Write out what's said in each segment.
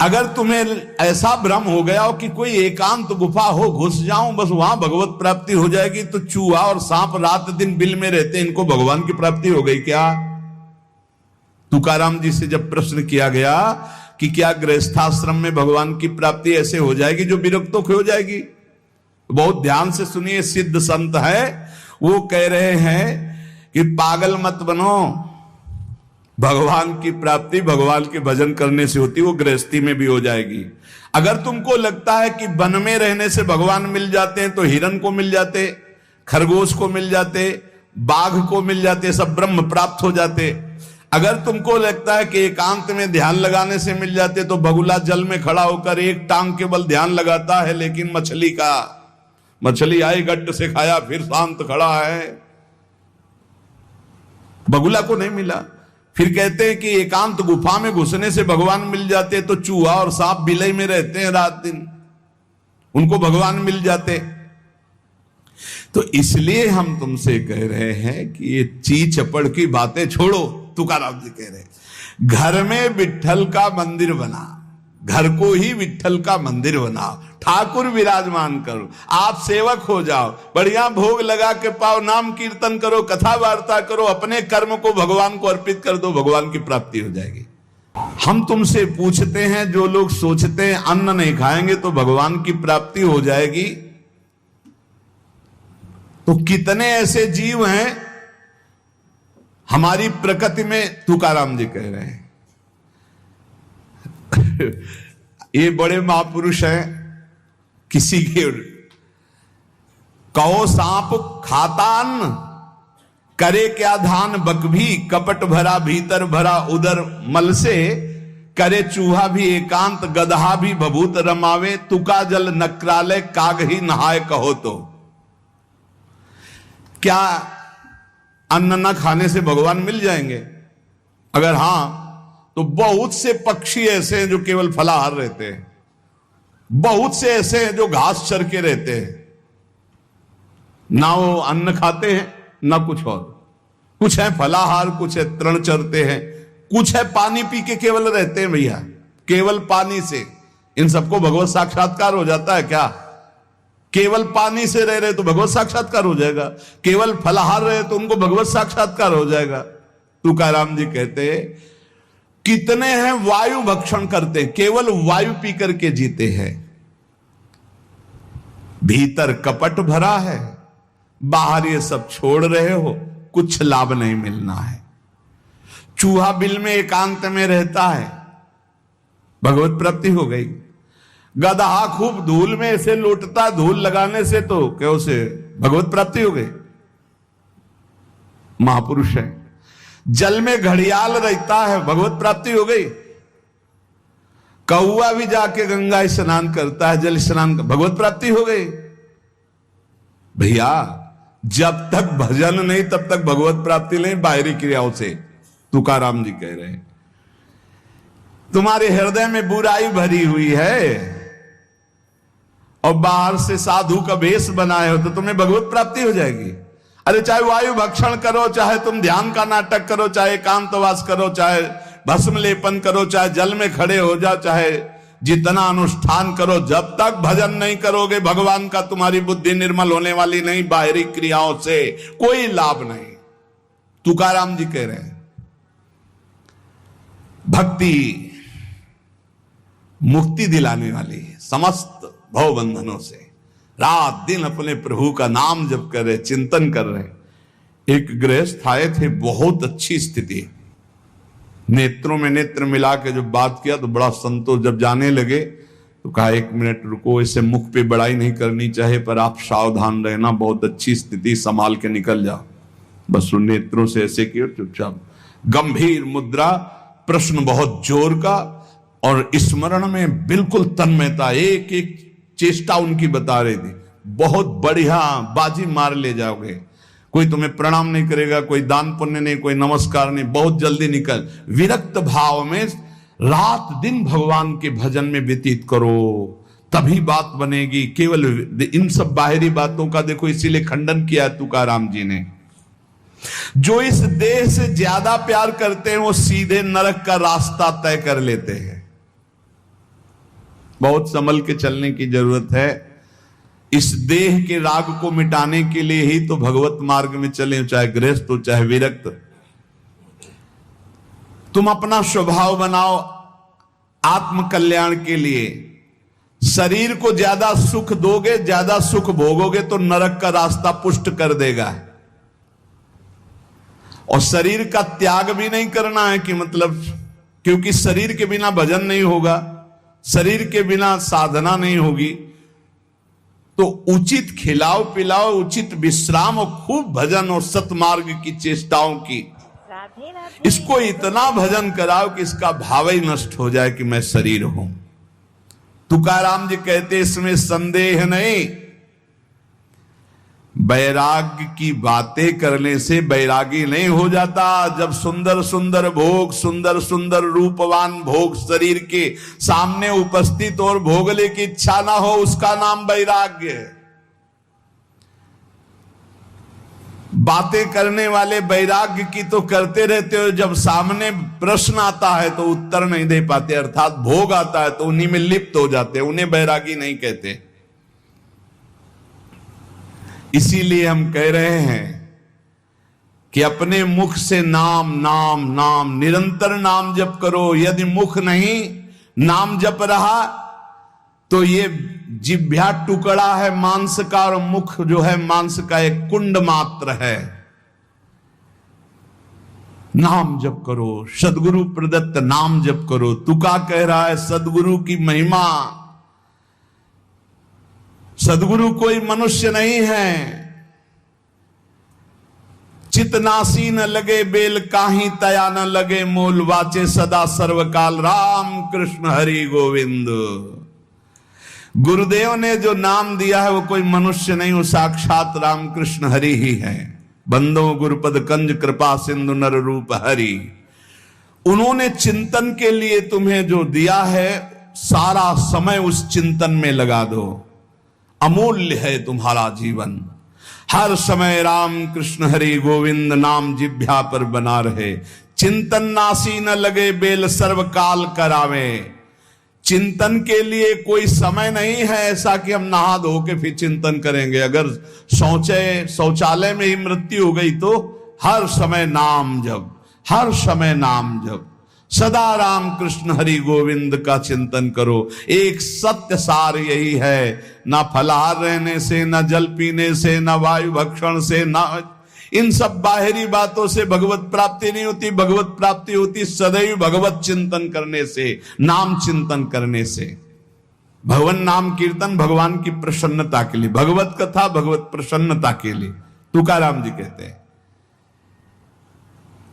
अगर तुम्हें ऐसा भ्रम हो गया हो कि कोई एकांत गुफा हो, घुस जाऊं बस वहां भगवत प्राप्ति हो जाएगी, तो चूहा और सांप रात दिन बिल में रहते, इनको भगवान की प्राप्ति हो गई क्या? तुकाराम जी से जब प्रश्न किया गया कि क्या गृहस्थाश्रम में भगवान की प्राप्ति ऐसे हो जाएगी जो विरक्तों की हो जाएगी? बहुत ध्यान से सुनिए, सिद्ध संत है, वो कह रहे हैं कि पागल मत बनो, भगवान की प्राप्ति भगवान के भजन करने से होती, वो गृहस्थी में भी हो जाएगी। अगर तुमको लगता है कि वन में रहने से भगवान मिल जाते हैं, तो हिरन को मिल जाते, खरगोश को मिल जाते, बाघ को मिल जाते, सब ब्रह्म प्राप्त हो जाते। अगर तुमको लगता है कि एकांत में ध्यान लगाने से मिल जाते, तो बगुला जल में खड़ा होकर एक टांग के बल ध्यान लगाता है, लेकिन मछली आई गट्ट से खाया फिर शांत खड़ा है, बगुला को नहीं मिला। फिर कहते हैं कि एकांत गुफा में घुसने से भगवान मिल जाते, तो चूहा और सांप बिलई में रहते हैं रात दिन, उनको भगवान मिल जाते। तो इसलिए हम तुमसे कह रहे हैं कि ये ची चपड़ की बातें छोड़ो। तुकाराम जी कह रहे हैं घर में विट्ठल का मंदिर बना, घर को ही विट्ठल का मंदिर बनाओ, ठाकुर विराजमान करो, आप सेवक हो जाओ, बढ़िया भोग लगा के पाओ, नाम कीर्तन करो, कथा वार्ता करो, अपने कर्म को भगवान को अर्पित कर दो, भगवान की प्राप्ति हो जाएगी। हम तुमसे पूछते हैं, जो लोग सोचते हैं अन्न नहीं खाएंगे तो भगवान की प्राप्ति हो जाएगी, तो कितने ऐसे जीव हैं हमारी प्रकृति में? तुकाराम जी कह रहे हैं ये बड़े महापुरुष हैं, किसी के कहो सांप खाता अन्न, करे क्या धान बकभी, कपट भरा भीतर भरा उदर मल से, करे चूहा भी एकांत गदहा भी भभूत रमावे, तुका जल नक्रालय काग ही नहाए कहो तो। क्या अन्न न खाने से भगवान मिल जाएंगे? अगर हां तो बहुत से पक्षी ऐसे हैं जो केवल फलाहार रहते हैं, बहुत से ऐसे हैं जो घास चर के रहते हैं, ना वो अन्न खाते हैं ना कुछ और, कुछ है फलाहार, कुछ है तृण चरते हैं, कुछ है पानी पी के केवल रहते हैं भैया, केवल पानी से। इन सबको भगवत साक्षात्कार हो जाता है क्या? केवल पानी से रह रहे तो भगवत साक्षात्कार हो जाएगा, केवल फलाहार रहे तो उनको भगवत साक्षात्कार हो जाएगा। तुकाराम जी कहते हैं कितने हैं वायु भक्षण करते, केवल वायु पी करके जीते हैं, भीतर कपट भरा है, बाहर ये सब छोड़ रहे हो, कुछ लाभ नहीं मिलना है। चूहा बिल में एकांत में रहता है, भगवत प्राप्ति हो गई। गदहा खूब धूल में ऐसे लौटता, धूल लगाने से तो क्या उसे भगवत प्राप्ति हो गई, महापुरुष है। जल में घड़ियाल रहता है, भगवत प्राप्ति हो गई। कौआ भी जाके गंगा स्नान करता है, जल स्नान, भगवत प्राप्ति हो गई। भैया जब तक भजन नहीं तब तक भगवत प्राप्ति नहीं, बाहरी क्रियाओं से। तुकाराम जी कह रहे हैं तुम्हारे हृदय में बुराई भरी हुई है और बाहर से साधु का वेश बनाए हो तो तुम्हें भगवत प्राप्ति हो जाएगी। अरे चाहे वायु भक्षण करो, चाहे तुम ध्यान का नाटक करो, चाहे एकांतवास करो, चाहे भस्म लेपन करो, चाहे जल में खड़े हो जाओ, चाहे जितना अनुष्ठान करो, जब तक भजन नहीं करोगे भगवान का तुम्हारी बुद्धि निर्मल होने वाली नहीं, बाहरी क्रियाओं से कोई लाभ नहीं। तुकाराम जी कह रहे हैं भक्ति मुक्ति दिलाने वाली है समस्त भव बंधनों से। रात दिन अपने प्रभु का नाम जप कर रहे, चिंतन कर रहे। एक गृहस्थ आए थे, बहुत अच्छी स्थिति, नेत्रों में नेत्र मिला के जब बात किया तो बड़ा संतोष। जब जाने लगे तो कहा 1 मिनट रुको, इसे मुख पे बड़ाई नहीं करनी चाहिए, पर आप सावधान रहना, बहुत अच्छी स्थिति, संभाल के निकल जाओ। बस उन नेत्रों से ऐसे किया, चुपचाप गंभीर मुद्रा, प्रश्न बहुत जोर का, और स्मरण में बिल्कुल तन्मयता, एक एक चेष्टा उनकी बता रही थी। बहुत बढ़िया बाजी मार ले जाओगे, कोई तुम्हें प्रणाम नहीं करेगा, कोई दान पुण्य नहीं, कोई नमस्कार नहीं, बहुत जल्दी निकल। विरक्त भाव में रात दिन भगवान के भजन में व्यतीत करो, तभी बात बनेगी। केवल इन सब बाहरी बातों का देखो, इसीलिए खंडन किया है तुकाराम जी ने। जो इस देह से ज्यादा प्यार करते हैं वो सीधे नरक का रास्ता तय कर लेते हैं। बहुत संभल के चलने की जरूरत है। इस देह के राग को मिटाने के लिए ही तो भगवत मार्ग में चले, चाहे गृहस्थ हो चाहे विरक्त। तुम अपना स्वभाव बनाओ आत्म कल्याण के लिए। शरीर को ज्यादा सुख दोगे, ज्यादा सुख भोगोगे तो नरक का रास्ता पुष्ट कर देगा। और शरीर का त्याग भी नहीं करना है कि मतलब, क्योंकि शरीर के बिना भजन नहीं होगा, शरीर के बिना साधना नहीं होगी। तो उचित खिलाओ पिलाओ, उचित विश्राम और खूब भजन और सतमार्ग की चेष्टाओं की। इसको इतना भजन कराओ कि इसका भाव ही नष्ट हो जाए कि मैं शरीर हूं। तुकाराम जी कहते इसमें संदेह नहीं। वैराग्य की बातें करने से वैरागी नहीं हो जाता। जब सुंदर सुंदर भोग, सुंदर सुंदर रूपवान भोग शरीर के सामने उपस्थित और भोगने की इच्छा ना हो, उसका नाम वैराग्य है। बातें करने वाले वैराग्य की तो करते रहते हो, जब सामने प्रश्न आता है तो उत्तर नहीं दे पाते, अर्थात भोग आता है तो उन्हीं में लिप्त हो जाते, उन्हें वैरागी नहीं कहते। इसीलिए हम कह रहे हैं कि अपने मुख से नाम नाम नाम, निरंतर नाम जप करो। यदि मुख नहीं नाम जप रहा तो ये जिह्वा टुकड़ा है मांस का, और मुख जो है मांस का एक कुंड मात्र है। नाम जप करो, सदगुरु प्रदत्त नाम जप करो। तुका कह रहा है सदगुरु की महिमा। सदगुरु कोई मनुष्य नहीं है। चितनासी न लगे बेल काही, तया न लगे मोल, वाचे सदा सर्वकाल राम कृष्ण हरि गोविंद। गुरुदेव ने जो नाम दिया है वो कोई मनुष्य नहीं, वो साक्षात राम कृष्ण हरि ही है। बंदो गुरुपद कंज कृपा सिंधु नर रूप हरि। उन्होंने चिंतन के लिए तुम्हें जो दिया है, सारा समय उस चिंतन में लगा दो। अमूल्य है तुम्हारा जीवन। हर समय राम कृष्ण हरि गोविंद नाम जिह्वा पर बना रहे। चिंतन नासी न लगे बेल, सर्वकाल करावे। चिंतन के लिए कोई समय नहीं है ऐसा कि हम नहा धो के फिर चिंतन करेंगे। अगर शौचालय में ही मृत्यु हो गई तो हर समय नाम जप, हर समय नाम जप। सदा राम कृष्ण हरि गोविंद का चिंतन करो। एक सत्य सार यही है, ना फलाहार रहने से, ना जल पीने से, ना वायु भक्षण से, ना इन सब बाहरी बातों से भगवत प्राप्ति नहीं होती। भगवत प्राप्ति होती सदैव भगवत चिंतन करने से, नाम चिंतन करने से। भगवान नाम कीर्तन भगवान की प्रसन्नता के लिए, भगवत कथा भगवत प्रसन्नता के लिए। तुकाराम जी कहते हैं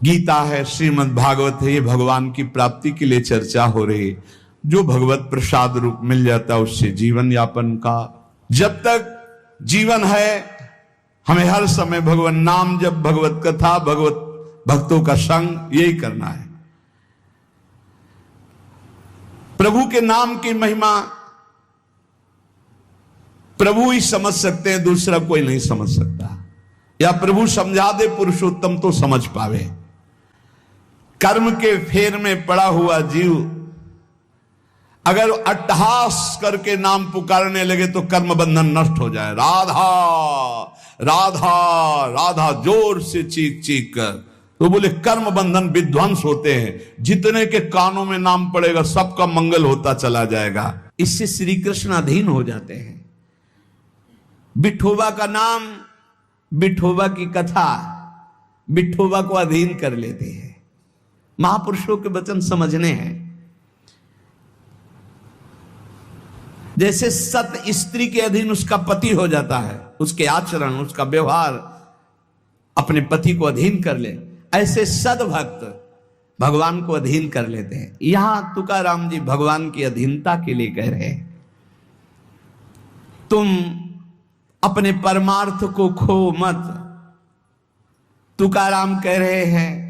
गीता है, श्रीमद् भागवत है, ये भगवान की प्राप्ति के लिए चर्चा हो रही है। जो भगवत प्रसाद रूप मिल जाता है उससे जीवन यापन का। जब तक जीवन है हमें हर समय भगवान नाम जब, भगवत कथा, भगवत भक्तों का संग, यही करना है। प्रभु के नाम की महिमा प्रभु ही समझ सकते हैं, दूसरा कोई नहीं समझ सकता। या प्रभु समझा दे पुरुषोत्तम तो समझ पावे। कर्म के फेर में पड़ा हुआ जीव अगर अट्टहास करके नाम पुकारने लगे तो कर्म बंधन नष्ट हो जाए। राधा राधा राधा जोर से चीख चीख कर, तो बोले कर्म बंधन विध्वंस होते हैं। जितने के कानों में नाम पड़ेगा सबका मंगल होता चला जाएगा। इससे श्री कृष्ण अधीन हो जाते हैं। विठोबा का नाम, विठोबा की कथा विठोबा को अधीन कर लेते हैं। महापुरुषों के वचन समझने हैं। जैसे सत स्त्री के अधीन उसका पति हो जाता है, उसके आचरण, उसका व्यवहार अपने पति को अधीन कर ले, ऐसे सद्भक्त भगवान को अधीन कर लेते हैं। यहां तुकाराम जी भगवान की अधीनता के लिए कह रहे हैं, तुम अपने परमार्थ को खो मत। तुकाराम कह रहे हैं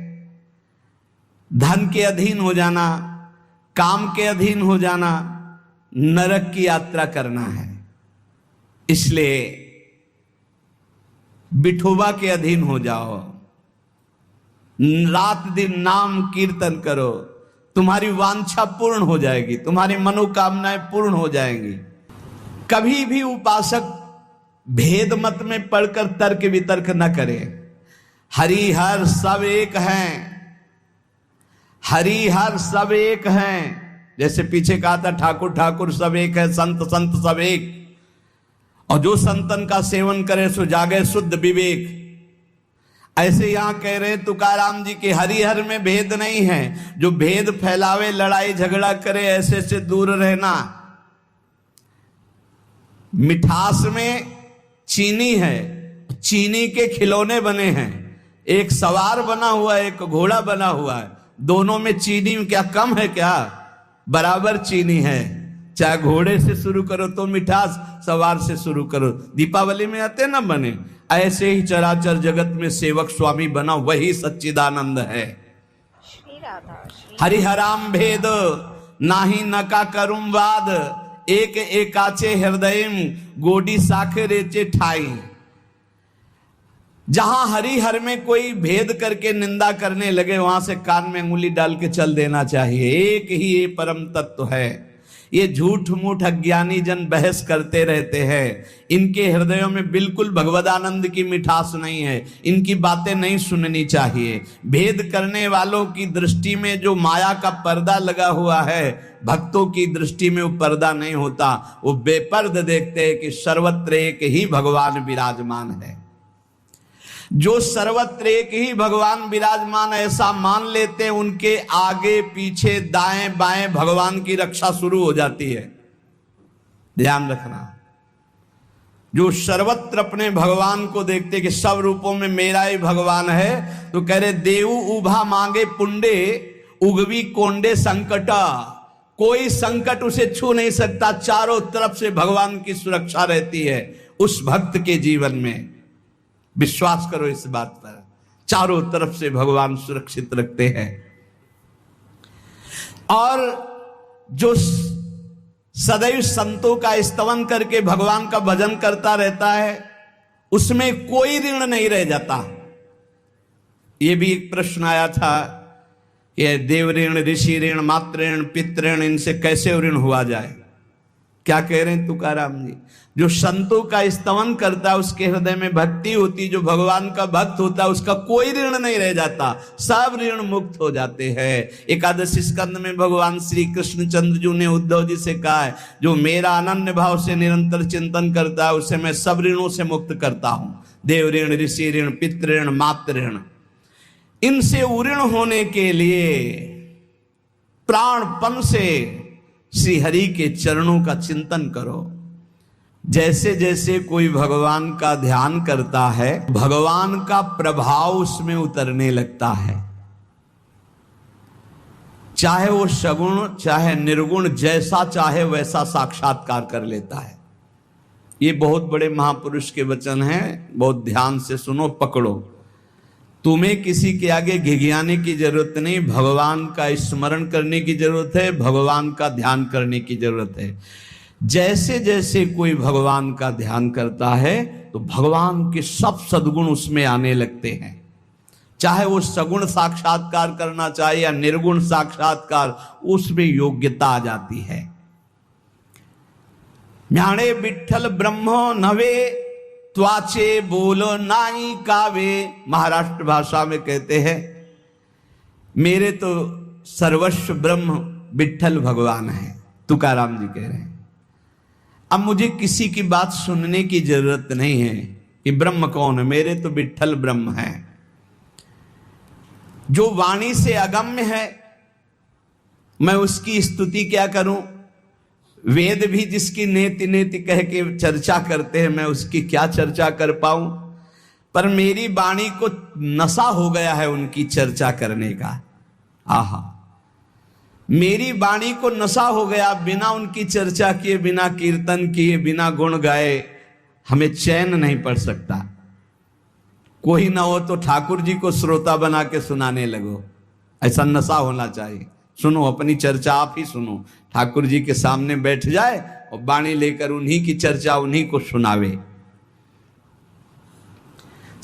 धन के अधीन हो जाना, काम के अधीन हो जाना, नरक की यात्रा करना है। इसलिए विठोबा के अधीन हो जाओ, रात दिन नाम कीर्तन करो, तुम्हारी वांछा पूर्ण हो जाएगी, तुम्हारी मनोकामनाएं पूर्ण हो जाएंगी। कभी भी उपासक भेद मत में पढ़कर तर्क वितर्क न करे। हरि हर सब एक हैं, हरि हर सब एक हैं। जैसे पीछे कहा था ठाकुर ठाकुर सब एक है, संत संत सब एक। और जो संतन का सेवन करे सो जागे शुद्ध विवेक। ऐसे यहां कह रहे तुकाराम जी के हरिहर में भेद नहीं है। जो भेद फैलावे, लड़ाई झगड़ा करे, ऐसे से दूर रहना। मिठास में चीनी है, चीनी के खिलौने बने हैं। एक सवार बना हुआ है, एक घोड़ा बना हुआ है। दोनों में चीनी क्या कम है क्या? बराबर चीनी है। चाहे घोड़े से शुरू करो तो मिठास, सवार से शुरू करो। दीपावली में आते ना बने, ऐसे ही चराचर जगत में सेवक स्वामी बना वही सच्चिदानंद है। हरिहराम भेद नाही नका करुम वाद, एक एकाचे हृदयम गोडी साखे रेचे ठाई। जहां हरिहर में कोई भेद करके निंदा करने लगे, वहां से कान में उंगली डाल के चल देना चाहिए। एक ही ये परम तत्व है। ये झूठ मूठ अज्ञानी जन बहस करते रहते हैं। इनके हृदयों में बिल्कुल भगवदानंद की मिठास नहीं है। इनकी बातें नहीं सुननी चाहिए। भेद करने वालों की दृष्टि में जो माया का पर्दा लगा हुआ है, भक्तों की दृष्टि में वो पर्दा नहीं होता। वो बेपर्द देखते हैं कि सर्वत्र एक ही भगवान विराजमान है। जो सर्वत्र एक ही भगवान विराजमान ऐसा मान लेते हैं, उनके आगे पीछे दाएं बाएं भगवान की रक्षा शुरू हो जाती है। ध्यान रखना। जो सर्वत्र अपने भगवान को देखते कि सब रूपों में मेरा ही भगवान है, तो कह रहे देवु उभा मांगे पुंडे उगवी कोंडे संकटा। कोई संकट उसे छू नहीं सकता। चारों तरफ से भगवान की सुरक्षा रहती है उस भक्त के जीवन में। विश्वास करो इस बात पर। चारों तरफ से भगवान सुरक्षित रखते हैं। और जो सदैव संतों का स्तवन करके भगवान का भजन करता रहता है, उसमें कोई ऋण नहीं रह जाता। यह भी एक प्रश्न आया था, यह देव ऋण, ऋषि ऋण, मातृ ऋण, पितृ ऋण, इनसे कैसे ऋण हुआ जाए। क्या कह रहे हैं तुकाराम जी? जो संतों का स्तवन करता है, उसके हृदय में भक्ति होती, जो भगवान का भक्त होता है, उसका कोई ऋण नहीं रह जाता। सब ऋण मुक्त हो जाते हैं। एकादशी स्कंद में भगवान श्री कृष्ण चंद्र जी ने उद्धव जी से कहा है, जो मेरा अनन्य भाव से निरंतर चिंतन करता है, उसे मैं सब ऋणों से मुक्त करता हूं। देव ऋण, ऋषि ऋण, पितृ ऋण, मातृ ऋण। इनसे उऋण होने के लिए प्राणपन से श्री हरि के चरणों का चिंतन करो। जैसे जैसे कोई भगवान का ध्यान करता है, भगवान का प्रभाव उसमें उतरने लगता है। चाहे वो सगुण चाहे निर्गुण, जैसा चाहे वैसा साक्षात्कार कर लेता है। ये बहुत बड़े महापुरुष के वचन हैं, बहुत ध्यान से सुनो, पकड़ो। तुम्हें किसी के आगे घिघियाने की जरूरत नहीं। भगवान का स्मरण करने की जरूरत है, भगवान का ध्यान करने की जरूरत है। जैसे जैसे कोई भगवान का ध्यान करता है, तो भगवान के सब सद्गुण उसमें आने लगते हैं। चाहे वो सगुण साक्षात्कार करना चाहे या निर्गुण साक्षात्कार, उसमें योग्यता आ जाती है। म्याणे विठ्ठल ब्रह्म नवे त्वाचे बोलो नाई कावे। महाराष्ट्र भाषा में कहते हैं, मेरे तो सर्वस्व ब्रह्म विठ्ठल भगवान है। तुकाराम जी कह रहे हैं, अब मुझे किसी की बात सुनने की जरूरत नहीं है कि ब्रह्म कौन है। मेरे तो विठ्ठल ब्रह्म है, जो वाणी से अगम्य है। मैं उसकी स्तुति क्या करूं? वेद भी जिसकी नेति नेति कह के चर्चा करते हैं, मैं उसकी क्या चर्चा कर पाऊं। पर मेरी वाणी को नशा हो गया है उनकी चर्चा करने का। आहा, मेरी वाणी को नशा हो गया। बिना उनकी चर्चा किए, बिना कीर्तन किए, बिना गुण गाए हमें चैन नहीं पड़ सकता। कोई ना हो तो ठाकुर जी को श्रोता बना के सुनाने लगो, ऐसा नशा होना चाहिए। सुनो, अपनी चर्चा आप ही सुनो। ठाकुर जी के सामने बैठ जाए और वाणी लेकर उन्हीं की चर्चा उन्हीं को सुनावे।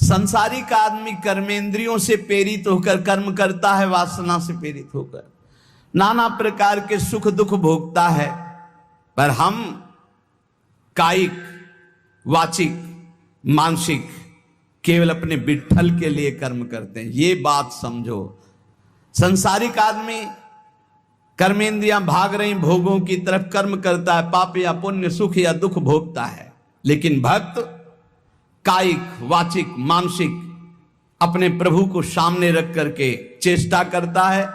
संसारिक आदमी कर्मेंद्रियों से प्रेरित होकर कर्म करता है, वासना से प्रेरित होकर। नाना प्रकार के सुख दुख भोगता है, पर हम कायिक, वाचिक, मानसिक केवल अपने विठ्ठल के लिए कर्म करते हैं। ये बात समझो। संसारिक आदमी कर्मेंद्रियां भाग रही भोगों की तरफ, कर्म करता है, पाप या पुण्य, सुख या दुख भोगता है। लेकिन भक्त कायिक, वाचिक, मानसिक अपने प्रभु को सामने रख करके चेष्टा करता है,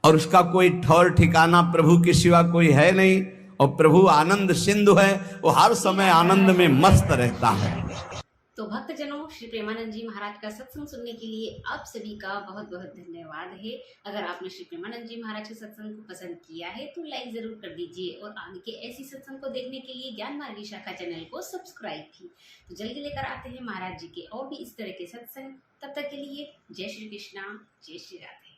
और उसका कोई ठौर ठिकाना प्रभु के सिवा कोई है नहीं। और प्रभु आनंद सिंधु है, वो हर समय आनंद में मस्त रहता है। तो भक्तजनों, श्री प्रेमानंद जी महाराज का सत्संग सुनने के लिए आप सभी का बहुत बहुत धन्यवाद है। अगर आपने श्री प्रेमानंद जी महाराज के सत्संग को पसंद किया है तो लाइक जरूर कर दीजिए, और आगे के ऐसी सत्संग को देखने के लिए ज्ञान मार्गी शाखा चैनल को सब्सक्राइब भी। तो जल्दी लेकर आते हैं महाराज जी के और भी इस तरह के सत्संग। तब तक के लिए जय श्री कृष्णा, जय श्री राधे।